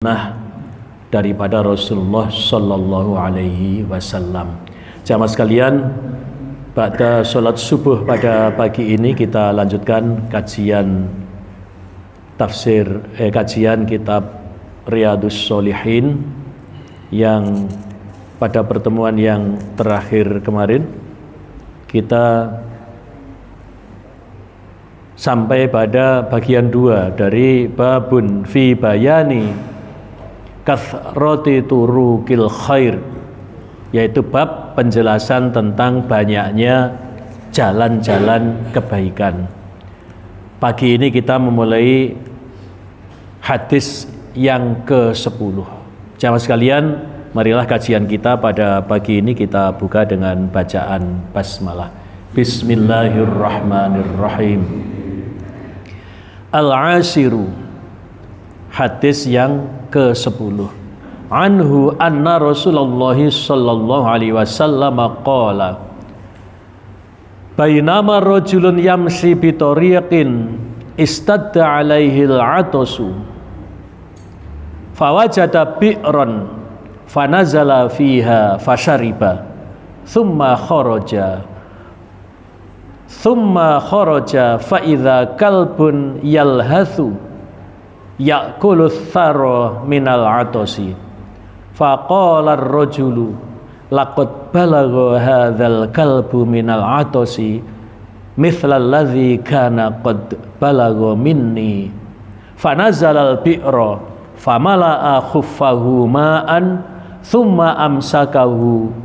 Nah, daripada Rasulullah Sallallahu Alaihi Wasallam. Jamaah sekalian, pada sholat subuh pada pagi ini kita lanjutkan kajian kajian kitab Riyadhus Shalihin yang pada pertemuan yang terakhir kemarin kita sampai pada bagian 2 dari babun fi bayani kathrati turukil khair, yaitu bab penjelasan tentang banyaknya jalan-jalan kebaikan. Pagi ini kita memulai hadis yang ke-10. Jamaah sekalian, marilah kajian kita pada pagi ini kita buka dengan bacaan basmalah. Bismillahirrahmanirrahim. Al-Ashiru, hadis yang ke-10. Anhu anna Rasulullah sallallahu alaihi wasallam qala bainama rajulun yamshi bi tariqin istadda alaihi al-'atasu fawajada bi'ran fanazala fiha fashariba thumma kharaja fa idza kalbun yalhathu ya'kulu thara minal 'atasi faqala ar-rajulu laqad balagha hadzal kalbu minal 'atasi mithla alladhi kana qad balagha minni fanazala al-bi'ra famala'a khuffahu ma'an thumma amsakahu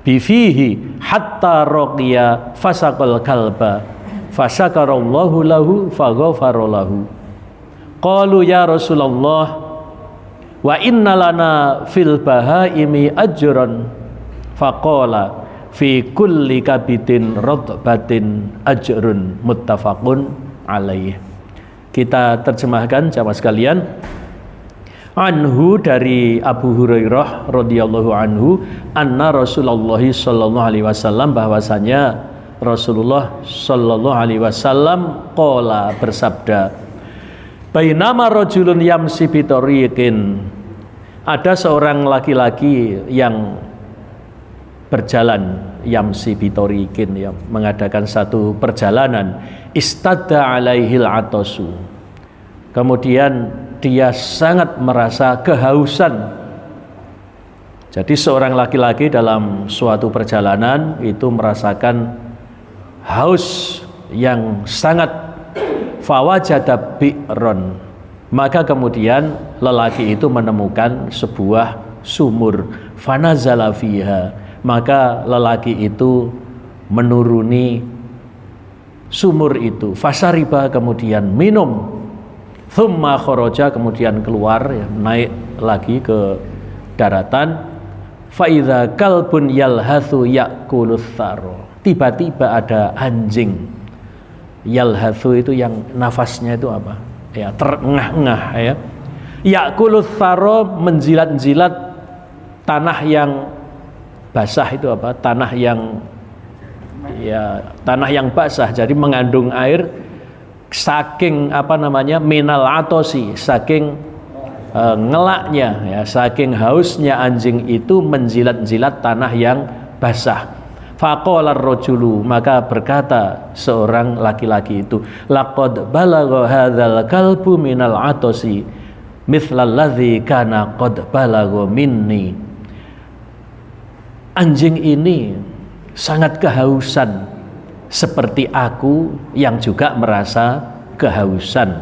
bifihi hatta raqiya fasaqal kalba fasyakarallahu lahu faghafara lahu. Qalu ya Rasulullah wa inna lana fil bahaimi ajran faqala fi kulli kabidin radbatin ajrun muttafaqun alaih. Kita terjemahkan jamaah sekalian. Anhu, dari Abu Hurairah radhiyallahu anhu, anna Rasulullah sallallahu alaihi wasallam, bahwasanya Rasulullah sallallahu alaihi wasallam qala, bersabda, bainama rajulun yamsi bi tariqin, ada seorang laki-laki yang berjalan, yamsi bi tariqin, yang mengadakan satu perjalanan, istadda alaihil atasu, kemudian dia sangat merasa kehausan. Jadi seorang laki-laki dalam suatu perjalanan itu merasakan haus yang sangat. Fawajada bi'ron, maka kemudian lelaki itu menemukan sebuah sumur. Fanazala fiha, maka lelaki itu menuruni sumur itu. Fasariba, kemudian minum. Thumma kharaja, kemudian keluar, naik lagi ke daratan. Faidza kalbun yalhathu ya'kulus tharo, tiba-tiba ada anjing. Yalhathu itu yang nafasnya itu apa? Ya, terengah-engah ya. Ya'kulus tharo, menjilat-jilat tanah yang basah itu apa? Tanah yang basah, jadi mengandung air. Saking minal atosi, saking ngelaknya ya, saking hausnya anjing itu menjilat-jilat tanah yang basah. Faqala ar-rajulu, maka berkata seorang laki-laki itu, laqad balagha hadzal kalbu minal atosi mithla alladzi kana qad balagha minni. Anjing ini sangat kehausan seperti aku yang juga merasa kehausan.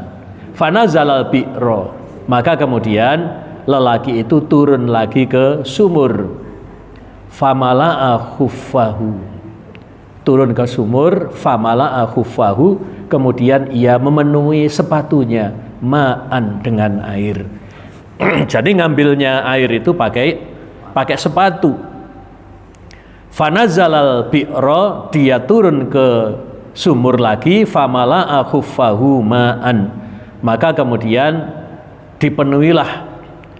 Fanazalal bi'ra, maka kemudian lelaki itu turun lagi ke sumur. Famala'a khuffahu, turun ke sumur. Famala'a khuffahu, kemudian ia memenuhi sepatunya ma'an, dengan air. Jadi ngambilnya air itu pakai sepatu. Fanazalal bi'ra, dia turun ke sumur lagi. Famala'a khuffahu ma'an, maka kemudian dipenuhilah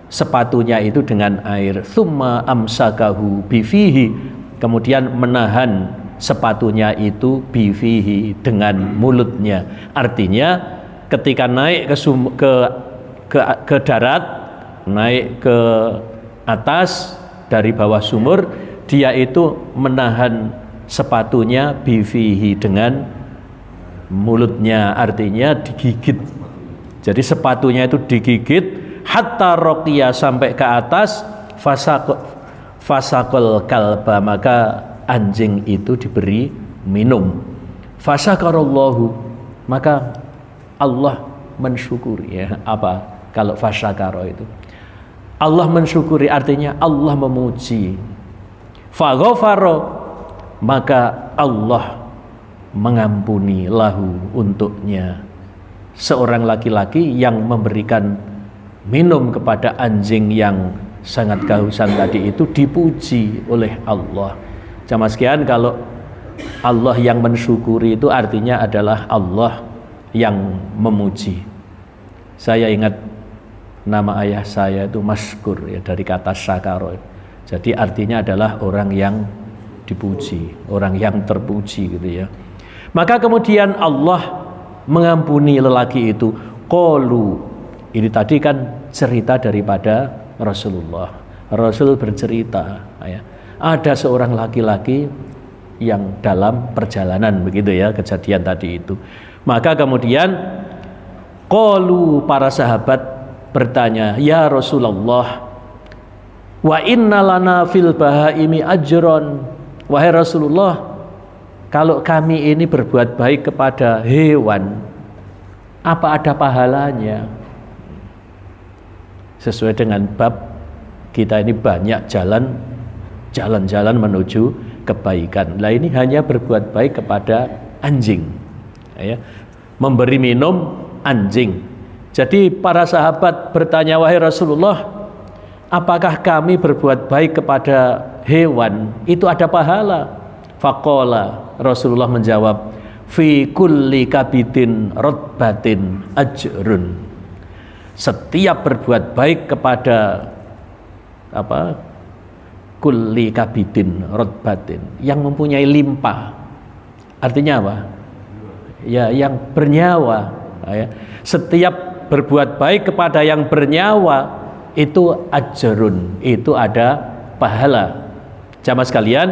sepatunya itu dengan air. Thumma amsakahu bifihi, kemudian menahan sepatunya itu bifihi, dengan mulutnya. Artinya ketika naik ke ke darat, naik ke atas dari bawah sumur, dia itu menahan sepatunya bifihi dengan mulutnya, artinya digigit. Jadi sepatunya itu digigit hatta roqiya, sampai ke atas, fasaqal kalba, maka anjing itu diberi minum. Fasyakarallahu, maka Allah mensyukuri. Ya, apa kalau fasyakara itu? Allah mensyukuri, artinya Allah memuji. Faghafara, maka Allah mengampuni lahu, untuknya. Seorang laki-laki yang memberikan minum kepada anjing yang sangat kehausan tadi itu dipuji oleh Allah. Jamaah sekalian, kalau Allah yang mensyukuri itu artinya adalah Allah yang memuji. Saya ingat nama ayah saya itu Maskur, ya, dari kata syakaro. Jadi artinya adalah orang yang dipuji, orang yang terpuji gitu ya. Maka kemudian Allah mengampuni lelaki itu. Qalu, ini tadi kan cerita daripada Rasulullah. Rasul bercerita, ya, ada seorang laki-laki yang dalam perjalanan, begitu ya, kejadian tadi itu. Maka kemudian qalu, para sahabat bertanya, ya Rasulullah, wa inna lana fil bahaimi ajron. Wahai Rasulullah, kalau kami ini berbuat baik kepada hewan, apa ada pahalanya? Sesuai dengan bab kita ini banyak jalan-jalan menuju kebaikan. Lah ini hanya berbuat baik kepada anjing, ya, memberi minum anjing. Jadi para sahabat bertanya, wahai Rasulullah, apakah kami berbuat baik kepada hewan itu ada pahala? Faqala, Rasulullah menjawab, fi kulli kabidin rotbatin ajrun. Setiap berbuat baik kepada kulli kabidin rotbatin, yang mempunyai limpah, artinya apa? Ya, yang bernyawa, ya. Setiap berbuat baik kepada yang bernyawa itu ajrun, itu ada pahala. Jamaah sekalian,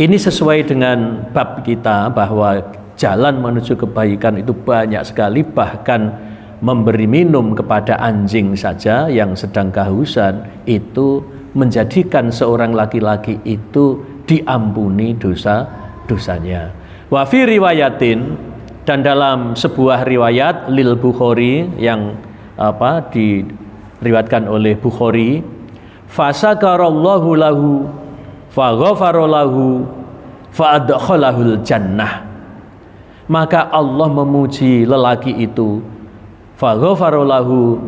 ini sesuai dengan bab kita bahwa jalan menuju kebaikan itu banyak sekali, bahkan memberi minum kepada anjing saja yang sedang kehausan itu menjadikan seorang laki-laki itu diampuni dosa-dosanya. Wa fi riwayatin, dan dalam sebuah riwayat lil Bukhari yang diriwayatkan oleh Bukhari, fasakarallahu lahu faghafara lahu fa'adkhalahul jannah. Maka Allah memuji lelaki itu, faghafara lahu,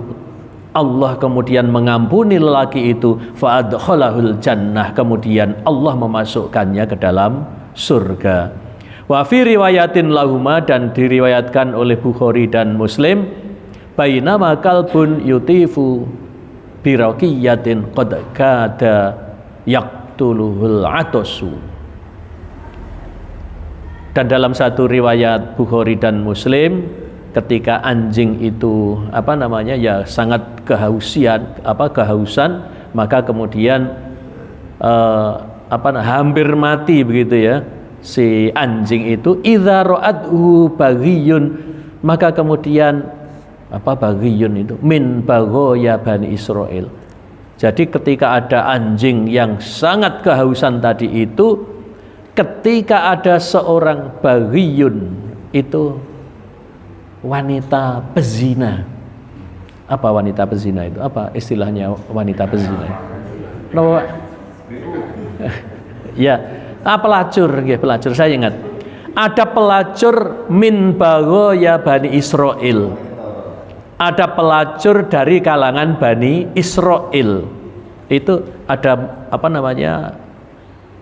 Allah kemudian mengampuni lelaki itu, fa'adkhalahul jannah, kemudian Allah memasukkannya ke dalam surga. Wa fi riwayatin lahuma, dan diriwayatkan oleh Bukhari dan Muslim, bainama kalbun yutifu biraqiyatin qad kada yaqtuluhul atasu. Dan dalam satu riwayat Bukhari dan Muslim, ketika anjing itu sangat kehausan, maka kemudian hampir mati begitu ya si anjing itu, idza ra'athu baghiyun, maka kemudian baghiyun itu min baghoya Bani Israil. Jadi ketika ada anjing yang sangat kehausan tadi itu, ketika ada seorang baghiyun, itu wanita pezina. Apa wanita pezina itu? Apa istilahnya wanita pezina? Ya, pelacur, pelacur. Saya ingat ada pelacur min baghoya Bani Israil. Ada pelacur dari kalangan Bani Israil. Itu ada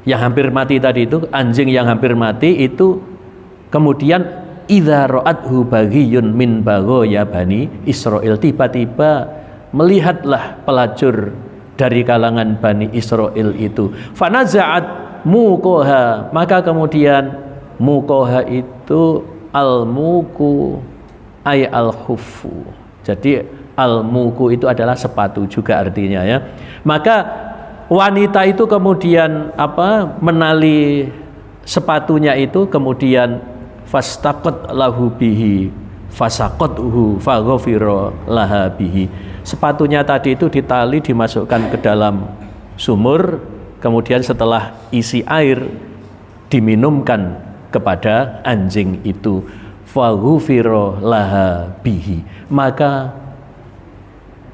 yang hampir mati tadi itu, anjing yang hampir mati itu, kemudian idza ra'athu baghiyun min baghoya Bani Israil, tiba-tiba melihatlah pelacur dari kalangan Bani Israil itu, fanaza'at muqaha, maka kemudian muqaha itu al-muqu ay al-khuffu, Jadi al-muku itu adalah sepatu juga artinya ya. Maka wanita itu kemudian menali sepatunya itu, kemudian fastaqat lahu bihi fasaqathu faghfira laha bihi. Sepatunya tadi itu ditali, dimasukkan ke dalam sumur, kemudian setelah isi air diminumkan kepada anjing itu, faghfira laha bihi, maka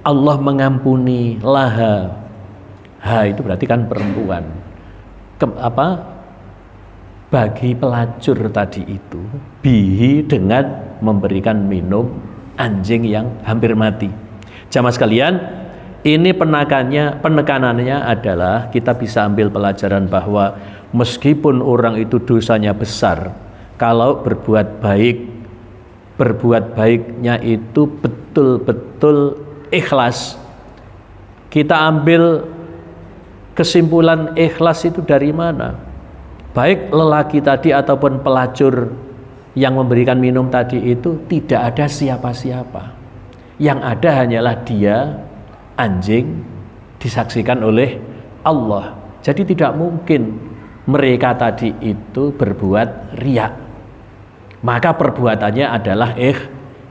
Allah mengampuni laha. Ha itu berarti kan perempuan. Bagi pelacur tadi itu, bihi dengan memberikan minum anjing yang hampir mati. Jamaah sekalian, ini penekanannya adalah kita bisa ambil pelajaran bahwa meskipun orang itu dosanya besar, kalau berbuat baiknya itu betul-betul ikhlas. Kita ambil kesimpulan ikhlas itu dari mana? Baik lelaki tadi ataupun pelacur yang memberikan minum tadi itu tidak ada siapa-siapa. Yang ada hanyalah dia, anjing, disaksikan oleh Allah. Jadi tidak mungkin mereka tadi itu berbuat riya. Maka perbuatannya adalah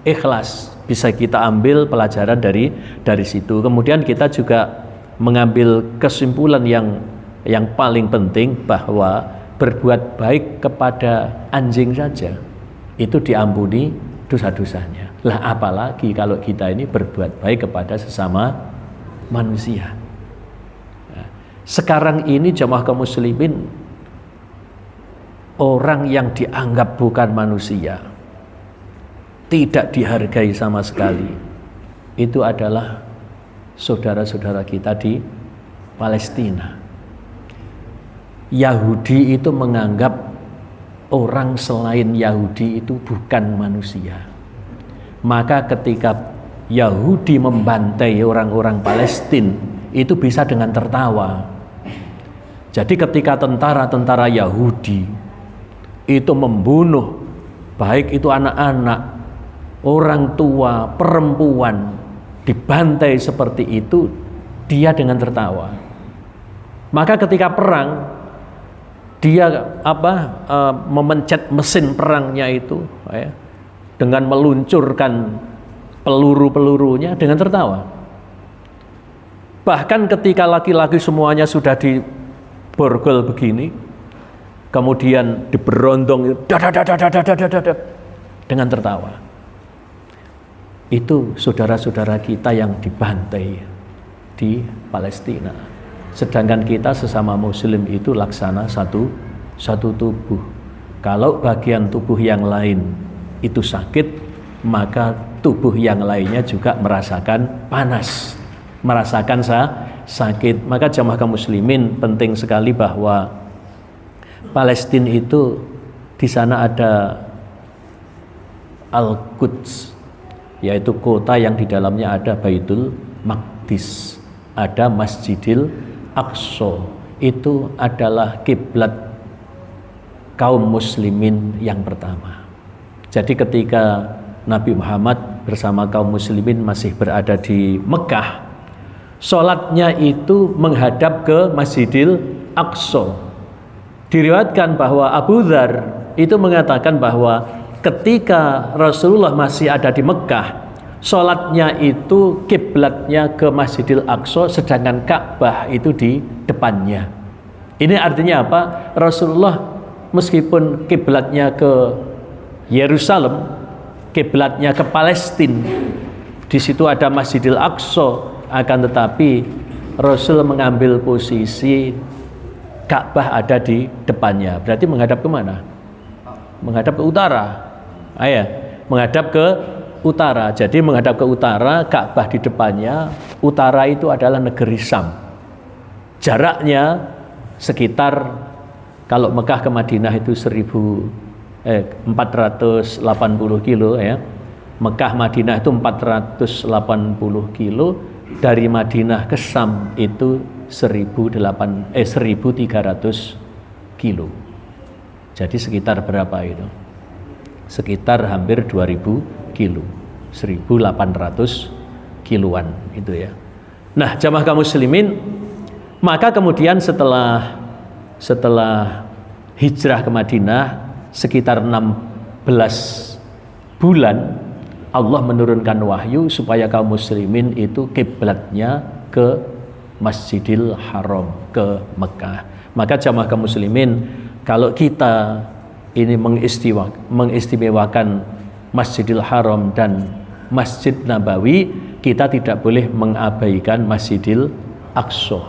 ikhlas. Bisa kita ambil pelajaran dari situ. Kemudian kita juga mengambil kesimpulan yang paling penting bahwa berbuat baik kepada anjing saja itu diampuni dosa-dosanya. Lah apalagi kalau kita ini berbuat baik kepada sesama manusia. Nah, sekarang ini jamaah kaum muslimin, orang yang dianggap bukan manusia, tidak dihargai sama sekali, itu adalah saudara-saudara kita di Palestina. Yahudi itu menganggap orang selain Yahudi itu bukan manusia. Maka ketika Yahudi membantai orang-orang Palestina, itu bisa dengan tertawa. Jadi ketika tentara-tentara Yahudi itu membunuh, baik itu anak-anak, orang tua, perempuan, dibantai seperti itu, dia dengan tertawa. Maka ketika perang, dia memencet mesin perangnya itu dengan meluncurkan peluru-pelurunya dengan tertawa. Bahkan ketika laki-laki semuanya sudah diborgol begini, kemudian diberondong dengan tertawa. Itu saudara-saudara kita yang dibantai di Palestina. Sedangkan kita sesama muslim itu laksana satu tubuh. Kalau bagian tubuh yang lain itu sakit, maka tubuh yang lainnya juga merasakan panas, merasakan sakit. Maka jamaah kaum muslimin, penting sekali bahwa Palestina itu di sana ada Al-Quds, yaitu kota yang di dalamnya ada Baitul Maqdis, ada Masjidil Aqsa. Itu adalah kiblat kaum muslimin yang pertama. Jadi ketika Nabi Muhammad bersama kaum muslimin masih berada di Mekah, sholatnya itu menghadap ke Masjidil Aqsa. Diriwayatkan bahwa Abu Dzar itu mengatakan bahwa ketika Rasulullah masih ada di Mekah, sholatnya itu kiblatnya ke Masjidil Aqsa, sedangkan Ka'bah itu di depannya. Ini artinya apa? Rasulullah meskipun kiblatnya ke Yerusalem, kiblatnya ke Palestina, di situ ada Masjidil Aqsa, akan tetapi Rasul mengambil posisi Ka'bah ada di depannya. Berarti menghadap ke mana? Menghadap ke utara. Menghadap ke utara. Jadi menghadap ke utara, Ka'bah di depannya. Utara itu adalah negeri Syam. Jaraknya sekitar, kalau Mekah ke Madinah itu 480 kilo ya. Mekah Madinah itu 480 kilo. Dari Madinah ke Syam itu 1300 kilo. Jadi sekitar berapa itu? Sekitar hampir 2000 kilo. 1.800 kiloan itu ya. Nah, jamaah kaum muslimin, maka kemudian setelah hijrah ke Madinah sekitar 16 bulan, Allah menurunkan wahyu supaya kaum muslimin itu kiblatnya ke Masjidil Haram, ke Mekah. Maka jamaah kaum muslimin, kalau kita ini mengistimewakan Masjidil Haram dan Masjid Nabawi, kita tidak boleh mengabaikan Masjidil Aqsa.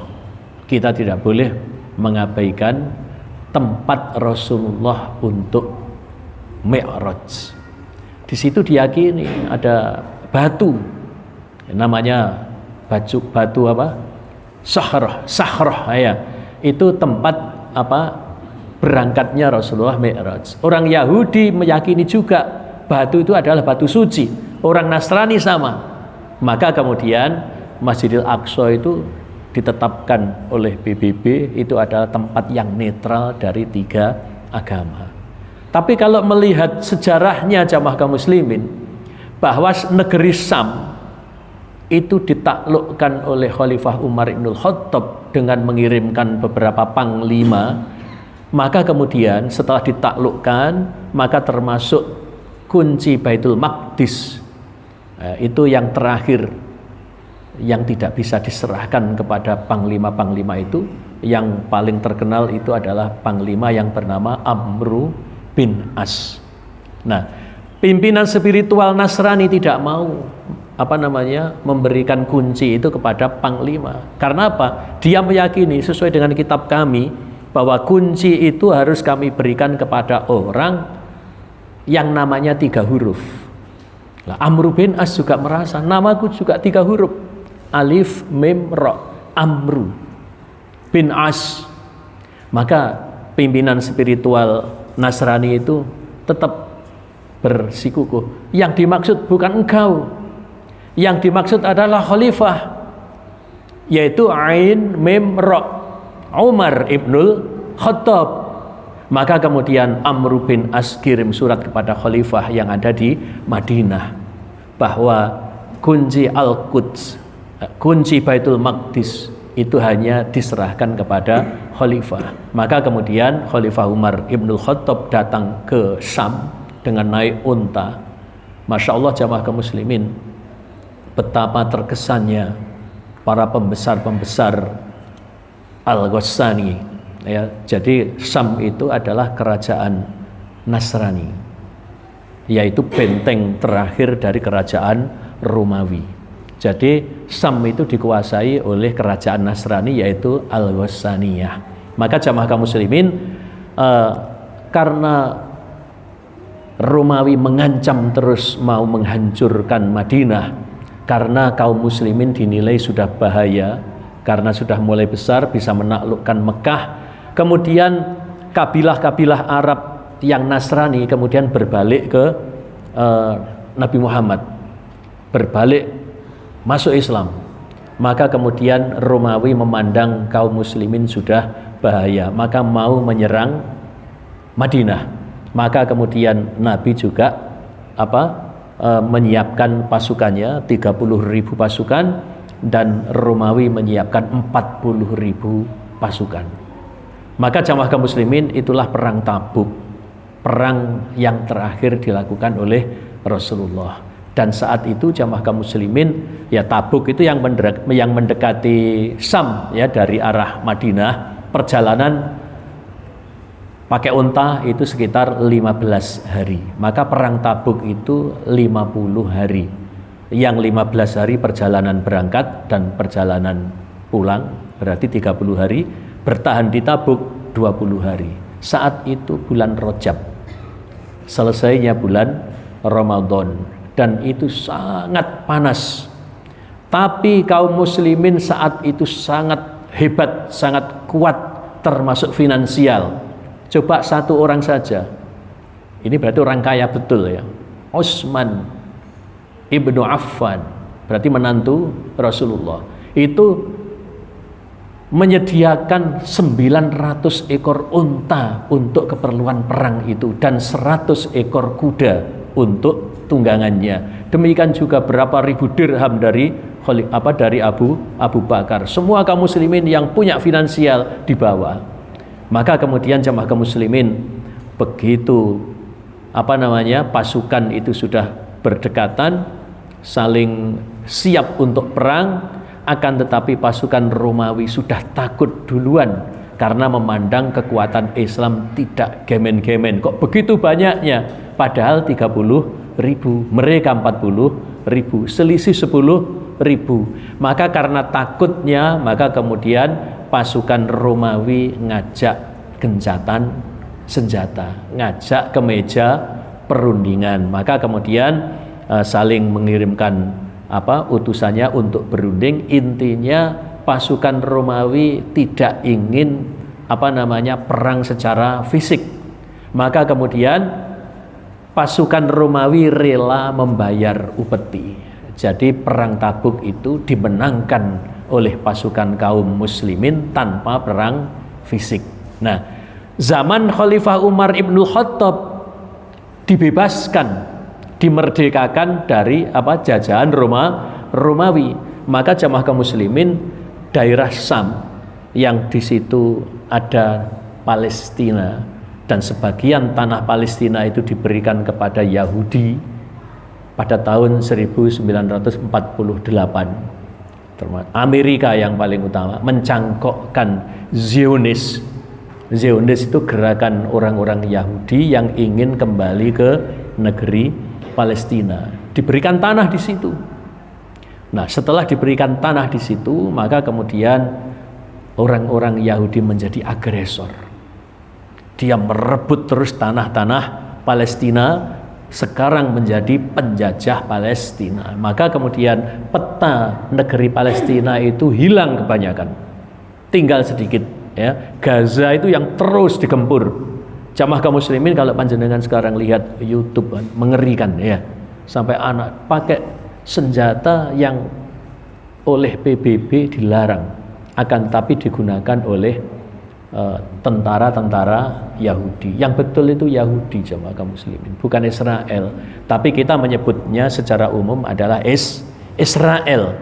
Kita tidak boleh mengabaikan tempat Rasulullah untuk Mi'raj. Di situ diyakini ada batu, namanya batu apa? Sahrah ya. Itu tempat apa? Berangkatnya Rasulullah Mi'raj. Orang Yahudi meyakini juga batu itu adalah batu suci. Orang Nasrani sama. Maka kemudian Masjidil Aqsa itu ditetapkan oleh PBB itu adalah tempat yang netral dari 3 agama. Tapi kalau melihat sejarahnya jamaah kaum muslimin, bahwa negeri Sam itu ditaklukkan oleh Khalifah Umar Ibnul Khattab dengan mengirimkan beberapa panglima, maka kemudian setelah ditaklukkan, maka termasuk kunci Baitul Maqdis itu yang terakhir yang tidak bisa diserahkan kepada panglima-panglima itu. Yang paling terkenal itu adalah panglima yang bernama Amru bin As. Nah, pimpinan spiritual Nasrani tidak mau memberikan kunci itu kepada panglima. Karena apa? Dia meyakini sesuai dengan kitab kami bahwa kunci itu harus kami berikan kepada orang yang namanya 3 huruf. Nah, Amru bin As juga merasa namaku juga 3 huruf, alif mim ra, Amru bin As. Maka pimpinan spiritual Nasrani itu tetap bersikukuh, yang dimaksud bukan engkau, yang dimaksud adalah khalifah, yaitu Ain Mim Ra, Umar Ibnul Khattab. Maka kemudian Amru bin As kirim surat kepada khalifah yang ada di Madinah bahwa kunci Al-Quds, kunci Baitul Maqdis itu hanya diserahkan kepada khalifah. Maka kemudian Khalifah Umar Ibnul Khattab datang ke Sam dengan naik unta. Masya Allah jamaah kaum muslimin, betapa terkesannya para pembesar-pembesar Al-Ghassani ya. Jadi Sam itu adalah kerajaan Nasrani, yaitu benteng terakhir dari kerajaan Romawi. Jadi Sam itu dikuasai oleh kerajaan Nasrani, yaitu Al-Ghassaniyah. Maka jamaah kaum muslimin, karena Romawi mengancam terus mau menghancurkan Madinah, karena kaum muslimin dinilai sudah bahaya, karena sudah mulai besar bisa menaklukkan Mekah. Kemudian kabilah-kabilah Arab yang Nasrani kemudian berbalik ke Nabi Muhammad, berbalik masuk Islam. Maka kemudian Romawi memandang kaum muslimin sudah bahaya, maka mau menyerang Madinah. Maka kemudian Nabi juga menyiapkan pasukannya 30.000 pasukan, dan Romawi menyiapkan 40.000 pasukan. Maka jamaah kaum muslimin, itulah perang Tabuk, perang yang terakhir dilakukan oleh Rasulullah. Dan saat itu jamaah kaum muslimin, ya Tabuk itu yang mendekati Sam ya, dari arah Madinah, perjalanan pakai unta itu sekitar 15 hari. Maka perang Tabuk itu 50 hari. Yang 15 hari perjalanan berangkat dan perjalanan pulang, berarti 30 hari. Bertahan di Tabuk 20 hari. Saat itu bulan Rajab, selesainya bulan Ramadan, dan itu sangat panas. Tapi kaum muslimin saat itu sangat hebat, sangat kuat, termasuk finansial. Coba satu orang saja, ini berarti orang kaya betul ya, Utsman Ibnu Affan, berarti menantu Rasulullah, itu menyediakan 900 ekor unta untuk keperluan perang itu, dan 100 ekor kuda untuk tunggangannya. Demikian juga berapa ribu dirham dari Abu Bakar. Semua kaum muslimin yang punya finansial dibawa. Maka kemudian jamaah kaum muslimin, begitu pasukan itu sudah berdekatan, saling siap untuk perang, akan tetapi pasukan Romawi sudah takut duluan karena memandang kekuatan Islam tidak gemen-gemen. Kok begitu banyaknya? Padahal 30.000, mereka 40.000, selisih 10.000. Maka karena takutnya, maka kemudian pasukan Romawi ngajak gencatan senjata, ngajak ke meja perundingan. Maka kemudian saling mengirimkan utusannya untuk berunding. Intinya pasukan Romawi tidak ingin perang secara fisik. Maka kemudian pasukan Romawi rela membayar upeti. Jadi perang Tabuk itu dimenangkan oleh pasukan kaum muslimin tanpa perang fisik. Nah, zaman Khalifah Umar Ibnul Khattab dibebaskan, dimerdekakan dari jajahan Romawi. Maka jamaah kaum muslimin, daerah Sam yang di situ ada Palestina dan sebagian tanah Palestina itu diberikan kepada Yahudi pada tahun 1948. Amerika yang paling utama mencangkokkan Zionis. Zionis itu gerakan orang-orang Yahudi yang ingin kembali ke negeri Palestina. Diberikan tanah di situ. Nah, setelah diberikan tanah di situ, maka kemudian orang-orang Yahudi menjadi agresor. Dia merebut terus tanah-tanah Palestina, sekarang menjadi penjajah Palestina. Maka kemudian peta negeri Palestina itu hilang kebanyakan, tinggal sedikit. Gaza itu yang terus digempur. Jamaah kaum muslimin, kalau panjenengan sekarang lihat YouTube, mengerikan ya. Sampai anak pakai senjata yang oleh PBB dilarang, akan tapi digunakan oleh tentara-tentara Yahudi. Yang betul itu Yahudi, jamaah kaum muslimin, bukan Israel. Tapi kita menyebutnya secara umum adalah Israel.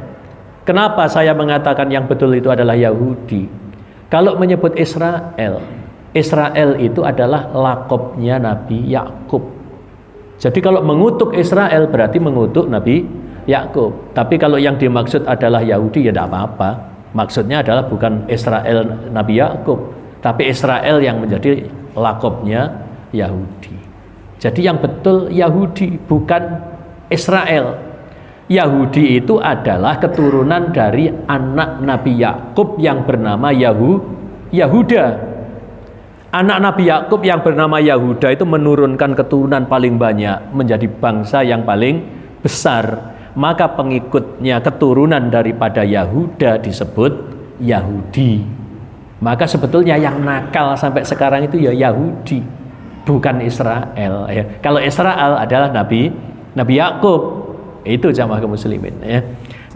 Kenapa saya mengatakan yang betul itu adalah Yahudi? Kalau menyebut Israel, Israel itu adalah lakopnya Nabi Yakub. Jadi kalau mengutuk Israel berarti mengutuk Nabi Yakub. Tapi kalau yang dimaksud adalah Yahudi, ya tidak apa-apa. Maksudnya adalah bukan Israel Nabi Yakub, tapi Israel yang menjadi lakopnya Yahudi. Jadi yang betul Yahudi, bukan Israel. Yahudi itu adalah keturunan dari anak Nabi Yakub yang bernama Yahuda. Anak Nabi Yakub yang bernama Yahuda itu menurunkan keturunan paling banyak, menjadi bangsa yang paling besar. Maka pengikutnya, keturunan daripada Yahuda disebut Yahudi. Maka sebetulnya yang nakal sampai sekarang itu ya Yahudi, bukan Israel ya. Kalau Israel adalah Nabi Yakub. Itu jamaah kaum muslimin ya.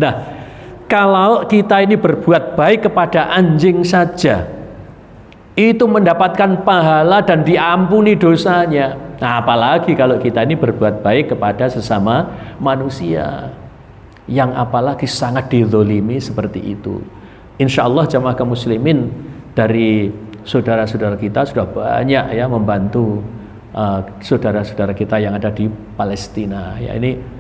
Nah, kalau kita ini berbuat baik kepada anjing saja, itu mendapatkan pahala dan diampuni dosanya. Nah, apalagi kalau kita ini berbuat baik kepada sesama manusia, yang apalagi sangat dizolimi seperti itu. Insya Allah jamaah kaum muslimin, dari saudara-saudara kita sudah banyak ya membantu saudara-saudara kita yang ada di Palestina. Ya, ini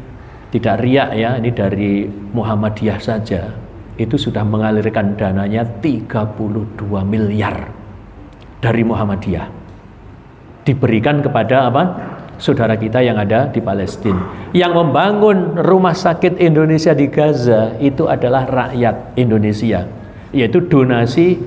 tidak riak ya, ini dari Muhammadiyah saja itu sudah mengalirkan dananya 32 miliar dari Muhammadiyah, diberikan kepada saudara kita yang ada di Palestina. Yang membangun rumah sakit Indonesia di Gaza itu adalah rakyat Indonesia, yaitu donasi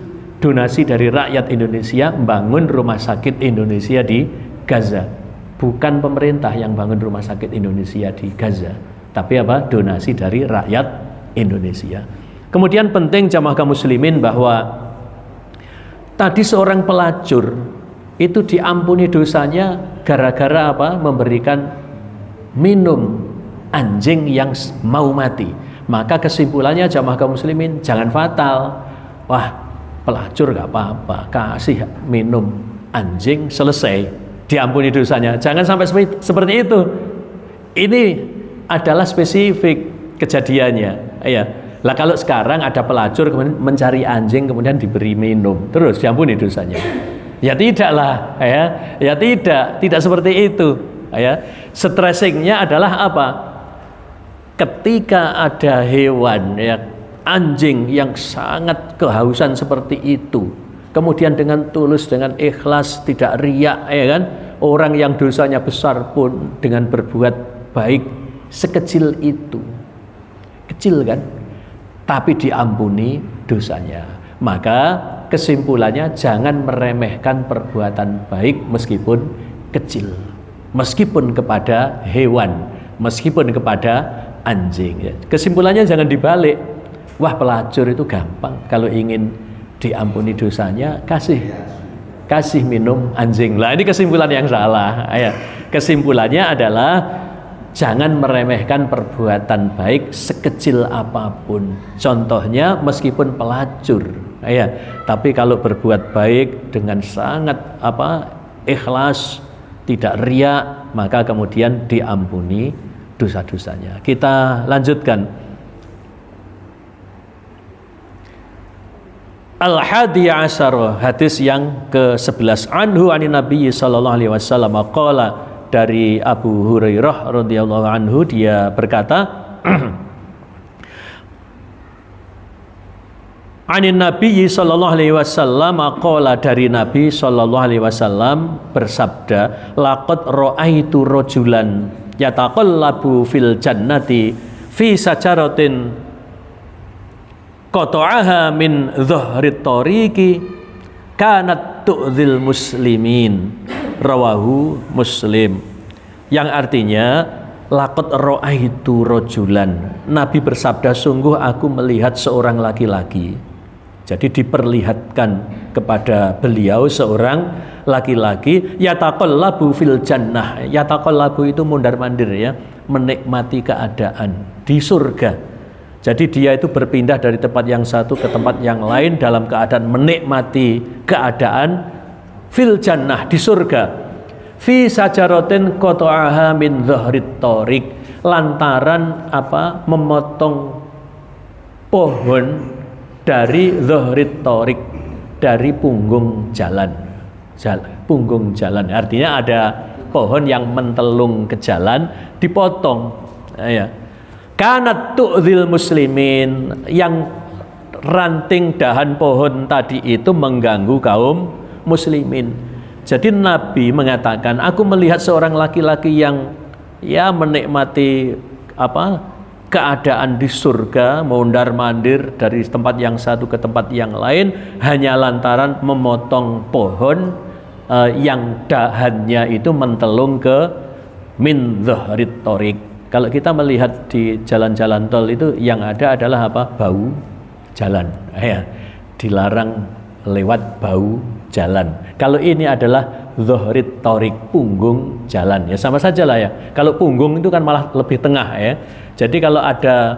dari rakyat Indonesia membangun rumah sakit Indonesia di Gaza. Bukan pemerintah yang bangun rumah sakit Indonesia di Gaza, tapi donasi dari rakyat Indonesia. Kemudian penting jamaah kaum muslimin bahwa tadi seorang pelacur itu diampuni dosanya gara-gara memberikan minum anjing yang mau mati. Maka kesimpulannya jamaah kaum muslimin, jangan fatal. Wah, pelacur gak apa-apa, kasih minum anjing selesai, diampuni dosanya. Jangan sampai seperti itu. Ini adalah spesifik kejadiannya, ya. Lah kalau sekarang ada pelacur kemudian mencari anjing kemudian diberi minum, terus diampuni dosanya. Ya tidaklah, ya. Ya tidak seperti itu, ya. Stressingnya adalah apa? Ketika ada hewan, ya, anjing yang sangat kehausan seperti itu, kemudian dengan tulus, dengan ikhlas, tidak riak, ya kan? Orang yang dosanya besar pun dengan berbuat baik sekecil itu, kecil kan, tapi diampuni dosanya. Maka kesimpulannya, jangan meremehkan perbuatan baik meskipun kecil, meskipun kepada hewan, meskipun kepada anjing. Kesimpulannya jangan dibalik, wah pelacur itu gampang, kalau ingin diampuni dosanya kasih minum anjing. Lah ini kesimpulan yang salah, ya. Kesimpulannya adalah jangan meremehkan perbuatan baik sekecil apapun. Contohnya meskipun pelacur, ya. Tapi kalau berbuat baik dengan sangat ikhlas, tidak riya, maka kemudian diampuni dosa-dosanya. Kita lanjutkan. Al-hadi asyar, hadis yang ke-11. Anhu anin Nabi sallallahu alaihi wasallam qala, dari Abu Hurairah radhiyallahu anhu, dia berkata, anin Nabi sallallahu alaihi wasallam qala, dari Nabi sallallahu alaihi wasallam bersabda, laqad ra'aitu rajulan yataqallabu fil jannati fi sajaratin qata'aha min dhahrit tariqi kanat tu'dzil muslimin, rawahu Muslim. Yang artinya, laqad ra'aitu rajulan, Nabi bersabda, sungguh aku melihat seorang laki-laki. Jadi diperlihatkan kepada beliau seorang laki-laki yataqallabu fil jannah. Yataqallabu itu mondar-mandir, ya, menikmati keadaan di surga. Jadi dia itu berpindah dari tempat yang satu ke tempat yang lain dalam keadaan menikmati keadaan fil jannah, di surga. Fi sajaratin qata'aha min dhahrit tariq, lantaran memotong pohon dari dhahrit tariq, dari punggung jalan. Punggung jalan artinya ada pohon yang mentelung ke jalan, dipotong, ya. Kanat tu'dzil muslimin, yang ranting dahan pohon tadi itu mengganggu kaum muslimin. Jadi Nabi mengatakan, aku melihat seorang laki-laki yang menikmati keadaan di surga, mondar-mandir dari tempat yang satu ke tempat yang lain hanya lantaran memotong pohon yang dahannya itu mentelung ke min dhahrit tariq. Kalau kita melihat di jalan-jalan tol itu yang ada adalah bau jalan, ya. Dilarang lewat bau jalan. Kalau ini adalah dhahrit tariq, punggung jalan, ya sama saja lah, ya. Kalau punggung itu kan malah lebih tengah, ya. Jadi kalau ada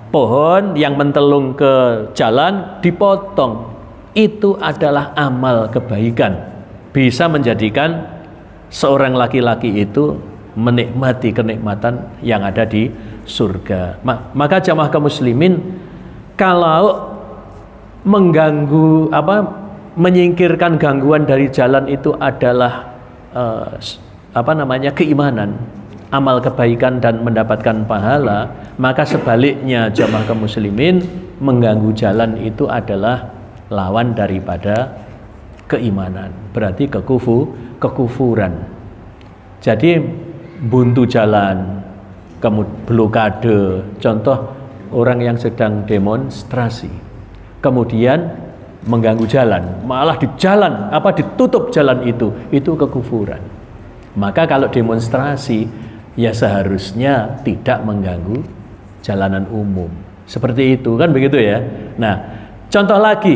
pohon yang mentelung ke jalan dipotong, itu adalah amal kebaikan, bisa menjadikan seorang laki-laki itu menikmati kenikmatan yang ada di surga. Maka jamaah kaum muslimin, kalau mengganggu menyingkirkan gangguan dari jalan itu adalah keimanan, amal kebaikan dan mendapatkan pahala, maka sebaliknya jamaah kaum muslimin, mengganggu jalan itu adalah lawan daripada keimanan, berarti kekufuran. Jadi buntu jalan, kemudian blokade, contoh orang yang sedang demonstrasi, kemudian mengganggu jalan, malah di jalan ditutup jalan itu kekufuran. Maka kalau demonstrasi, ya seharusnya tidak mengganggu jalanan umum, seperti itu kan, begitu ya. Nah, contoh lagi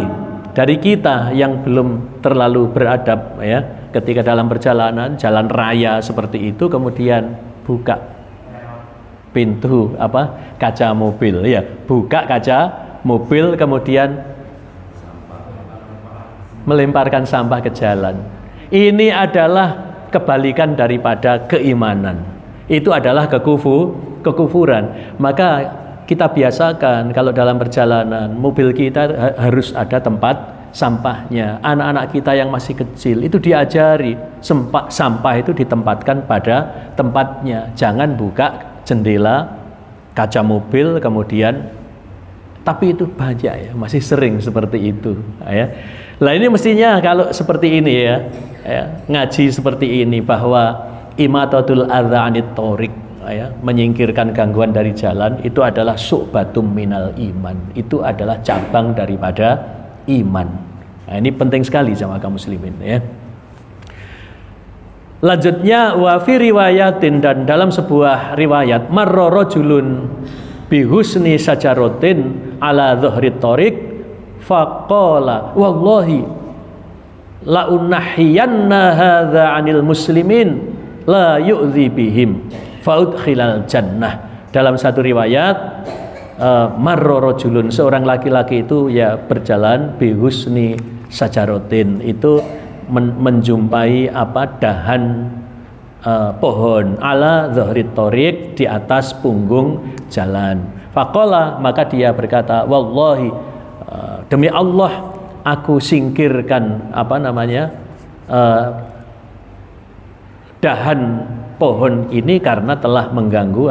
dari kita yang belum terlalu beradab, ya, ketika dalam perjalanan jalan raya seperti itu, kemudian buka pintu kaca mobil, ya, buka kaca mobil, kemudian melemparkan sampah ke jalan. Ini adalah kebalikan daripada keimanan. itu adalah kekufuran. Maka kita biasakan kalau dalam perjalanan mobil kita harus ada tempat sampahnya. Anak-anak kita yang masih kecil itu diajari sampah itu ditempatkan pada tempatnya. Jangan buka jendela kaca mobil kemudian, tapi itu banyak ya, masih sering seperti itu ya. Lah ini mestinya kalau seperti ini ya, ngaji seperti ini bahwa imatatul adza anit thoriq ya, menyingkirkan gangguan dari jalan itu adalah syu'batum minal iman. Itu adalah cabang daripada iman. Nah, ini penting sekali jamaah kaum muslimin ya. Lanjutnya wa fi riwayatin, dan dalam sebuah riwayat marra rajulun bi husni sajaratin ala dhahri thoriq faqala wallahi la unahiyanna hadza 'anil muslimin la yu'dzi bihim fa udkhilal jannah. Dalam satu riwayat marra rajulun, seorang laki-laki itu ya berjalan bi husni sajaratin, itu menjumpai dahan pohon ala dhahri thoriq, di atas punggung jalan. Faqala, maka dia berkata, wallahi, demi Allah aku singkirkan dahan pohon ini karena telah mengganggu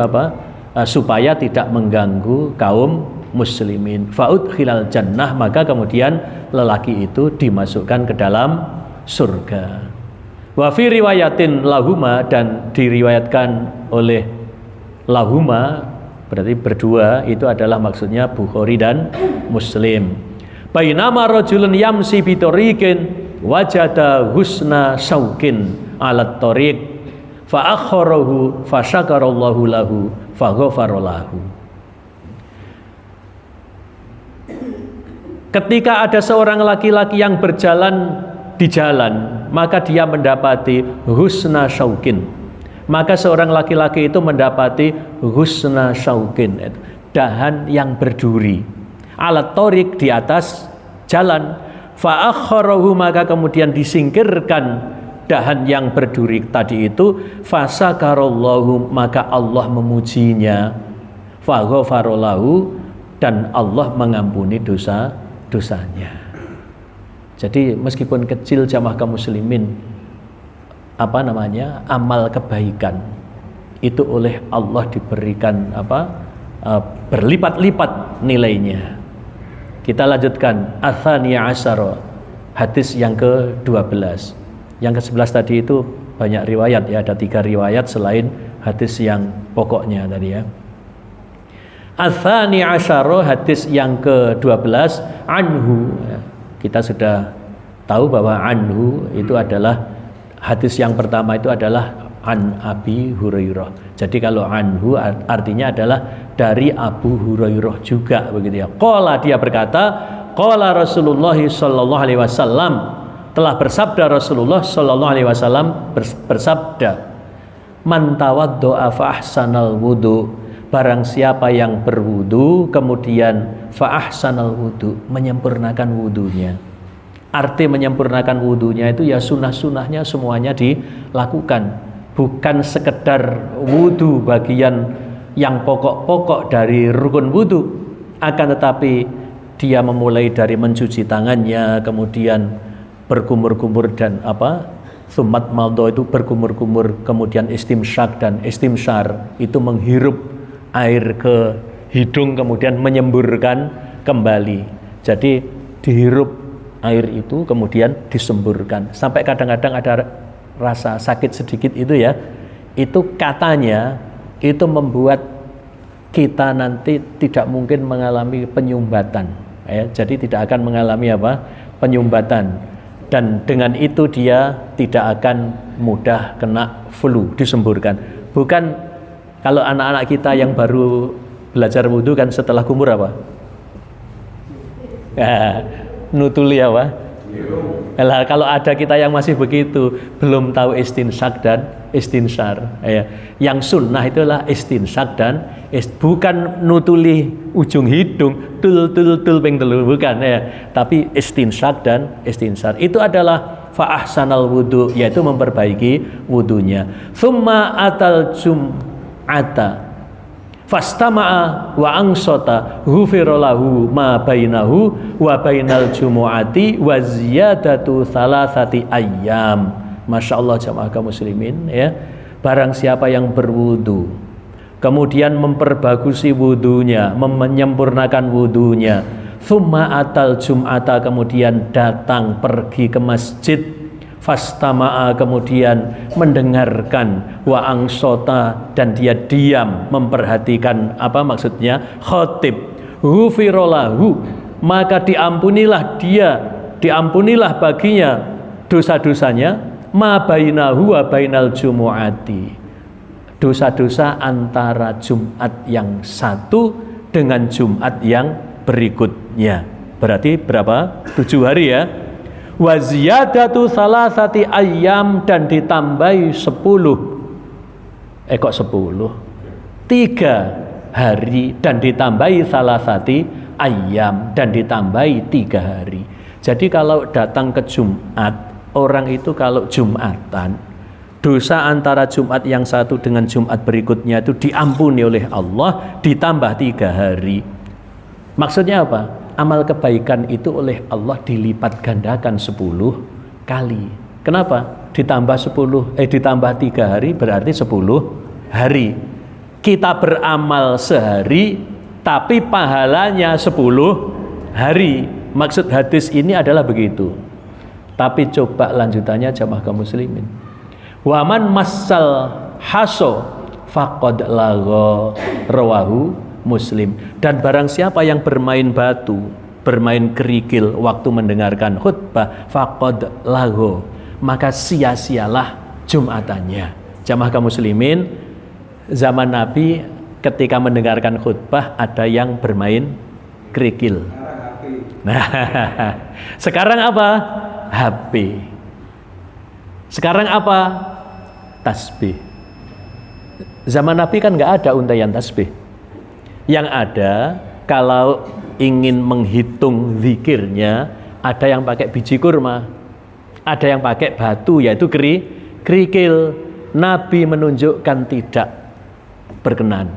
supaya tidak mengganggu kaum muslimin. Fa'udkhilal jannah, maka kemudian lelaki itu dimasukkan ke dalam surga. Wa fi riwayatin lahuma, dan diriwayatkan oleh lahuma, berarti berdua, itu adalah maksudnya Bukhari dan Muslim. Bainama rajulun yamsi bi tariqin wajada husna saukin ala tariq fa akharahu fa syakarallahu lahu fa ghafara lahu. Ketika ada seorang laki-laki yang berjalan di jalan, maka dia mendapati husna syaukin. Maka seorang laki-laki itu mendapati husna syaukin, dahan yang berduri, alat torik, di atas jalan. Fa akharahu, maka kemudian disingkirkan dahan yang berduri tadi itu. Fasakarallahu, maka Allah memujinya. Fa ghafarallahu, dan Allah mengampuni dosanya. Jadi meskipun kecil jamaah kaum muslimin, amal kebaikan itu oleh Allah diberikan berlipat-lipat nilainya. Kita lanjutkan Ats-Tsaniyah Asyara, hadis yang ke-12. Yang ke-11 tadi itu banyak riwayat ya, ada 3 riwayat selain hadis yang pokoknya tadi ya. Ats-Tsaniyah Asyara, hadis yang ke-12, anhu. Kita sudah tahu bahwa anhu itu adalah hadis yang pertama, itu adalah an Abi Hurairah. Jadi kalau anhu artinya adalah dari Abu Hurairah juga, begitu ya. Qala, dia berkata, qala Rasulullah sallallahu alaihi wasallam, telah bersabda Rasulullah sallallahu alaihi wasallam bersabda, man tawaddo'a fa ahsanal wudu, barang siapa yang berwudu kemudian fa ahsanal wudu, menyempurnakan wudunya. Arti menyempurnakan wudunya itu ya sunnah-sunnahnya semuanya dilakukan, bukan sekedar wudu bagian yang pokok-pokok dari rukun wudu, akan tetapi dia memulai dari mencuci tangannya, kemudian berkumur-kumur dan sumat maldo itu berkumur-kumur, kemudian istimsyak dan istimsyar itu menghirup air ke hidung kemudian menyemburkan kembali. Jadi dihirup air itu kemudian disemburkan, sampai kadang-kadang ada rasa sakit sedikit itu ya, itu katanya itu membuat kita nanti tidak mungkin mengalami penyumbatan ya. Jadi tidak akan mengalami penyumbatan, dan dengan itu dia tidak akan mudah kena flu, disemburkan. Bukan kalau anak-anak kita yang baru belajar wudhu kan setelah kumur nutuli Lah, kalau ada kita yang masih begitu, belum tahu istinsyak dan istinsyar ya. Yang sunnah itulah istinsyak dan bukan nutuli ujung hidung tul ping telu, bukan ya, tapi istinsyak dan istinsyar. Itu adalah fa ahsanal wudu, yaitu memperbaiki wudunya. Tsumma atal jum'ata fastama'a wa angsota ghufira lahu ma bainahu wa bainal jumu'ati wa ziyadatu thalathati ayyam. Masya Allah jamaah kaum muslimin ya. Barang siapa yang berwudu kemudian memperbagusi wudunya, menyempurnakan wudunya, thumma atal jum'ata, kemudian datang pergi ke masjid, fastama'a, kemudian mendengarkan, wa angsota, dan dia diam memperhatikan apa maksudnya khotib, ghufirallahu, maka diampunilah baginya dosa-dosanya, ma bainahu wa bainal jumu'ati, dosa-dosa antara Jumat yang satu dengan Jumat yang berikutnya. Berarti berapa? 7 hari ya. Wa ziyadatu salasati ayyam, dan ditambahi 10. Kok 10? 3 hari, dan ditambahi salasati ayyam, dan ditambahi 3 hari. Jadi kalau datang ke Jumat, orang itu kalau Jumatan, dosa antara Jumat yang satu dengan Jumat berikutnya itu diampuni oleh Allah, ditambah 3 hari. Maksudnya apa? Amal kebaikan itu oleh Allah dilipat gandakan 10 kali. Kenapa? Ditambah 3 hari berarti 10 hari. Kita beramal sehari tapi pahalanya 10 hari. Maksud hadis ini adalah begitu. Tapi coba lanjutannya jamaah kaum muslimin. Waman massal haso faqad lagha, rawahu Muslim. Dan barang siapa yang bermain batu, bermain kerikil waktu mendengarkan khutbah, faqad lagha, maka sia-sialah Jumatannya. Jamaah kaum muslimin, zaman Nabi ketika mendengarkan khutbah ada yang bermain kerikil. Nah, sekarang apa? HP. Sekarang apa? Tasbih. Zaman Nabi kan nggak ada untayan tasbih. Yang ada, kalau ingin menghitung zikirnya, ada yang pakai biji kurma, ada yang pakai batu, yaitu kerikil. Nabi menunjukkan tidak berkenan.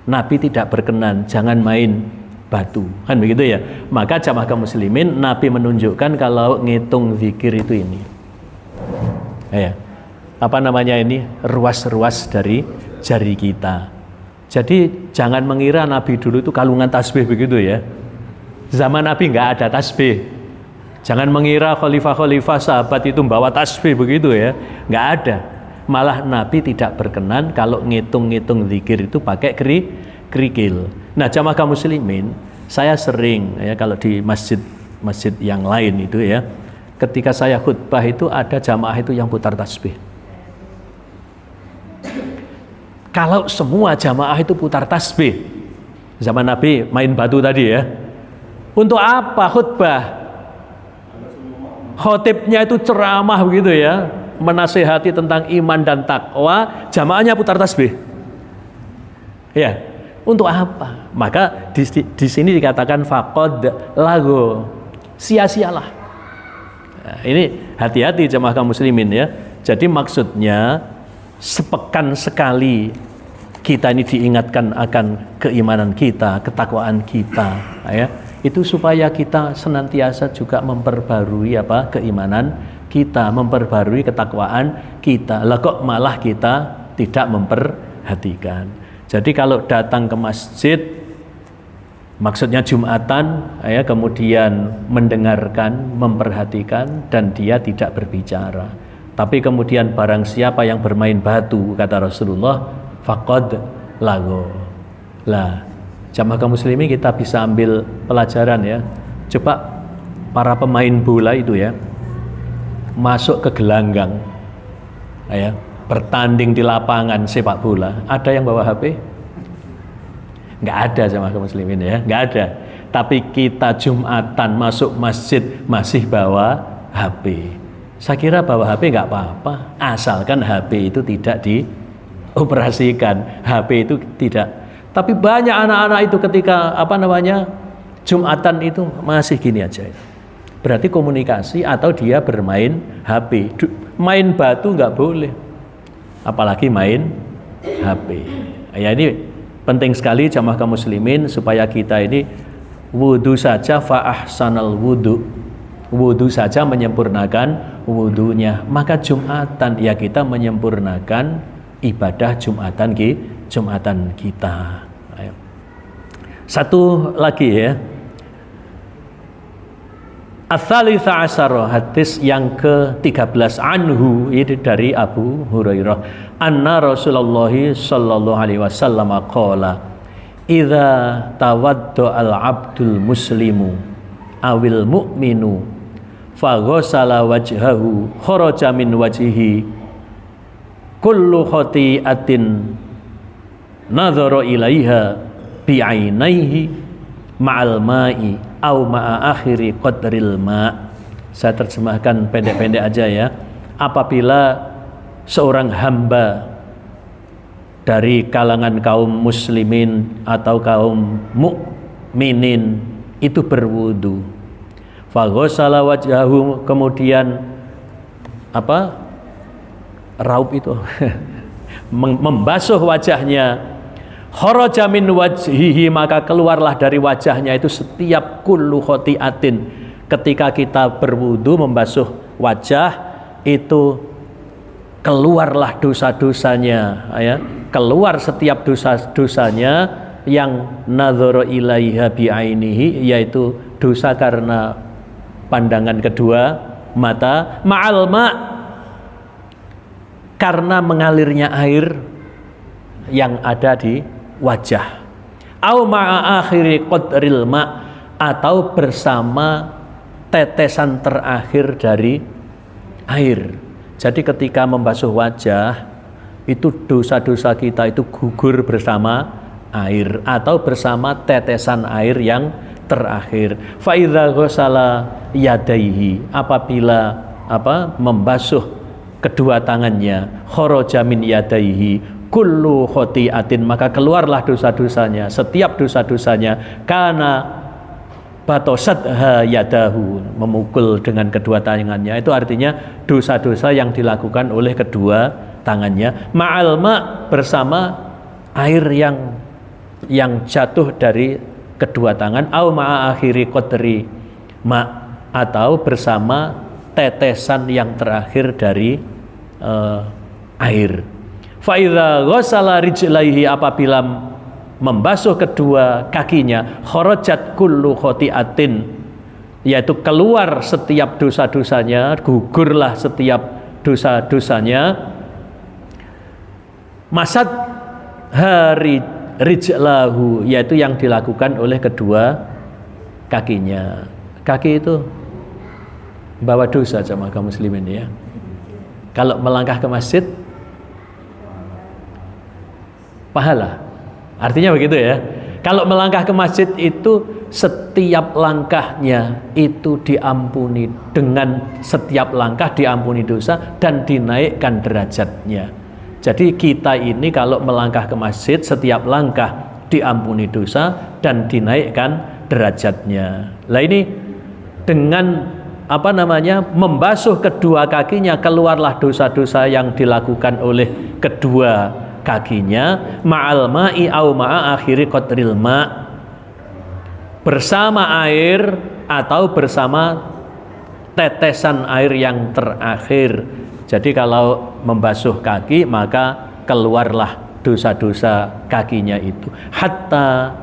Nabi tidak berkenan, jangan main batu, kan begitu ya. Maka jamaah kaum muslimin, Nabi menunjukkan kalau ngitung zikir itu ini, ya, apa namanya ini, ruas-ruas dari jari kita. Jadi jangan mengira Nabi dulu itu kalungan tasbih begitu ya. Zaman Nabi nggak ada tasbih. Jangan mengira khalifah-khalifah sahabat itu bawa tasbih begitu ya. Nggak ada. Malah Nabi tidak berkenan kalau ngitung-ngitung zikir itu pakai kerikil. Nah jamaah kaum muslimin, saya sering ya kalau di masjid yang lain itu ya, ketika saya khutbah itu ada jamaah itu yang putar tasbih. Kalau semua jamaah itu putar tasbih, zaman Nabi main batu tadi ya, untuk apa khutbah? Khotibnya itu ceramah begitu ya, menasihati tentang iman dan takwa, jamaahnya putar tasbih. Ya, untuk apa? Maka di sini dikatakan faqad lagha, sia-sialah. Nah, ini hati-hati jamaah kaum muslimin ya. Jadi maksudnya sepekan sekali kita ini diingatkan akan keimanan kita, ketakwaan kita, ya. Itu supaya kita senantiasa juga memperbarui apa keimanan kita, memperbarui ketakwaan kita. Lah kok malah kita tidak memperhatikan. Jadi kalau datang ke masjid, maksudnya Jumatan, ya, kemudian mendengarkan, memperhatikan, dan dia tidak berbicara. Tapi kemudian barang siapa yang bermain batu, kata Rasulullah, faqad lagha. Lah, jamaah kaum muslimin, kita bisa ambil pelajaran ya. Coba para pemain bola itu ya, masuk ke gelanggang, ya, bertanding di lapangan sepak bola, ada yang bawa HP? Nggak ada jamaah kaum muslimin ya, nggak ada. Tapi kita Jumatan masuk masjid masih bawa HP. Saya kira bawa HP nggak apa-apa, asalkan HP itu tidak dioperasikan, HP itu tidak. Tapi banyak anak-anak itu ketika Jumatan itu masih gini aja. berarti komunikasi atau dia bermain HP. Main batu nggak boleh, apalagi main HP. Ya ini penting sekali jamaah kaum muslimin supaya kita ini wudu saja fa ahsanal wudu saja menyempurnakan wudunya, maka Jumatan ya kita menyempurnakan ibadah Jumatan kita. Ayo. Satu lagi ya, Ats-tsalitsah asyara, hadis yang ke-13 anhu, itu dari Abu Hurairah, anna Rasulullah sallallahu alaihi wasallam qala idza tawadda al-abdul muslimu awil mu'minu fa ghassala wajhahu kharaja min wajhihi kullu khati'atin nadhara ilaiha bi'ainaihi ma'al ma'i au ma'a akhiri qadril ma'. Saya terjemahkan pendek-pendek aja ya. Apabila seorang hamba dari kalangan kaum muslimin atau kaum mukminin itu berwudu, fa ghassala wajhahu, kemudian raup itu membasuh wajahnya, kharaja min wajhihi, maka keluarlah dari wajahnya itu setiap kullu khotiatin. Ketika kita berwudu membasuh wajah itu keluarlah dosa-dosanya ya, keluar setiap dosa-dosanya yang nadzara ilaiha bi'ainihi, yaitu dosa karena pandangan kedua mata, ma'al ma', karena mengalirnya air yang ada di wajah, au ma'a akhiri qadril ma', atau bersama tetesan terakhir dari air. Jadi ketika membasuh wajah itu dosa-dosa kita itu gugur bersama air atau bersama tetesan air yang terakhir. Fa idza ghassala yadaihi, apabila membasuh kedua tangannya, kharaja min yadaihi kullu khotiatin, maka keluarlah dosa-dosanya, setiap dosa-dosanya, karena batosatha yadahu, memukul dengan kedua tangannya, itu artinya dosa-dosa yang dilakukan oleh kedua tangannya, ma'al ma', bersama air yang jatuh dari kedua tangan, au ma'a akhiri qadri ma', atau bersama tetesan yang terakhir dari air. Fa idza ghassala rijlaihi, apabila membasuh kedua kakinya, kharajat kullu khotiatin, yaitu keluar setiap dosa-dosanya, gugurlah setiap dosa-dosanya, masad hari rijlahu, yaitu yang dilakukan oleh kedua kakinya. Kaki itu bawa dosa jamaah kaum muslimin ya. Kalau melangkah ke masjid pahala, artinya begitu ya. Kalau melangkah ke masjid itu setiap langkahnya itu diampuni, dengan setiap langkah diampuni dosa dan dinaikkan derajatnya. Jadi kita ini kalau melangkah ke masjid setiap langkah diampuni dosa dan dinaikkan derajatnya. Lah ini dengan membasuh kedua kakinya, keluarlah dosa-dosa yang dilakukan oleh kedua kakinya, ma'al ma'i au ma'a akhiri qadril ma', bersama air atau bersama tetesan air yang terakhir. Jadi kalau membasuh kaki maka keluarlah dosa-dosa kakinya itu, hatta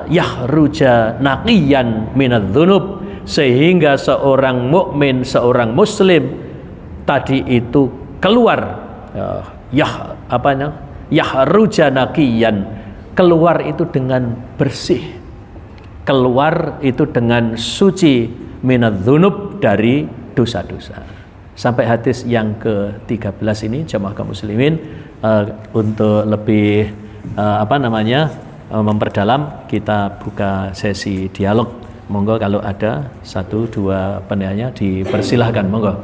yahruja naqiyan minadz-dzunub, sehingga seorang mukmin, seorang muslim tadi itu keluar yahruja naqiyan, keluar itu dengan bersih, keluar itu dengan suci, minadz-dzunub, dari dosa-dosa. Sampai hadis yang ke-13 ini jamaah kaum muslimin, untuk lebih memperdalam kita buka sesi dialog. Monggo kalau ada 1-2 penanya dipersilahkan, monggo.